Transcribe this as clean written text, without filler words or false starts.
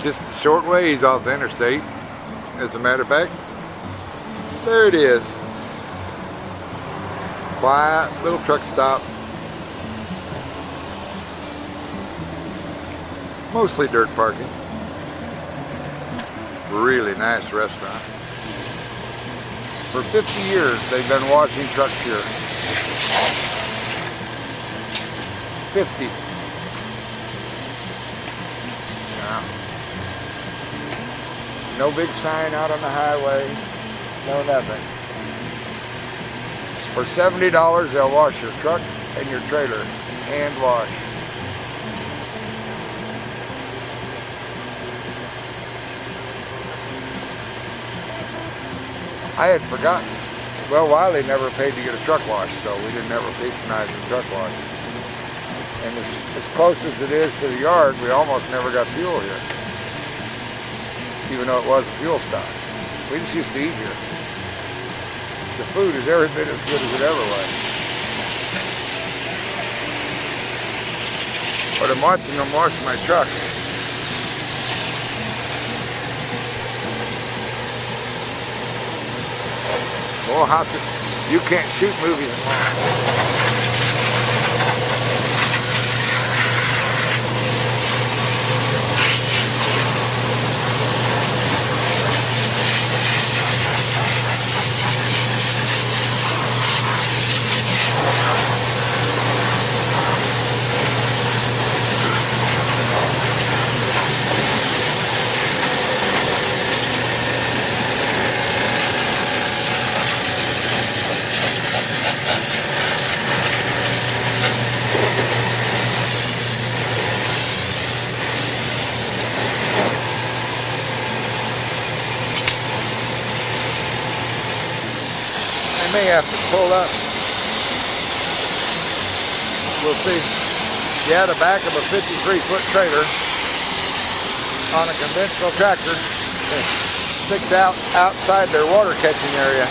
Just a short ways off the interstate. As a matter of fact, there it is. Quiet little truck stop. Mostly dirt parking. Really nice restaurant. For 50 years they've been washing trucks here. 50. Yeah. No big sign out on the highway. No nothing. For $70 they'll wash your truck and your trailer. Hand wash. I had forgotten. Well, Wiley never paid to get a truck wash, so we didn't ever patronize the truck wash. And as close as it is to the yard, we almost never got fuel here. Even though it was a fuel stop. We just used to eat here. The food is every bit as good as it ever was. But I'm watching them wash my truck. Oh, you can't shoot movies anymore. May have to pull up. We'll see. Yeah, the back of a 53-foot trailer on a conventional tractor sticks out outside their water catching area.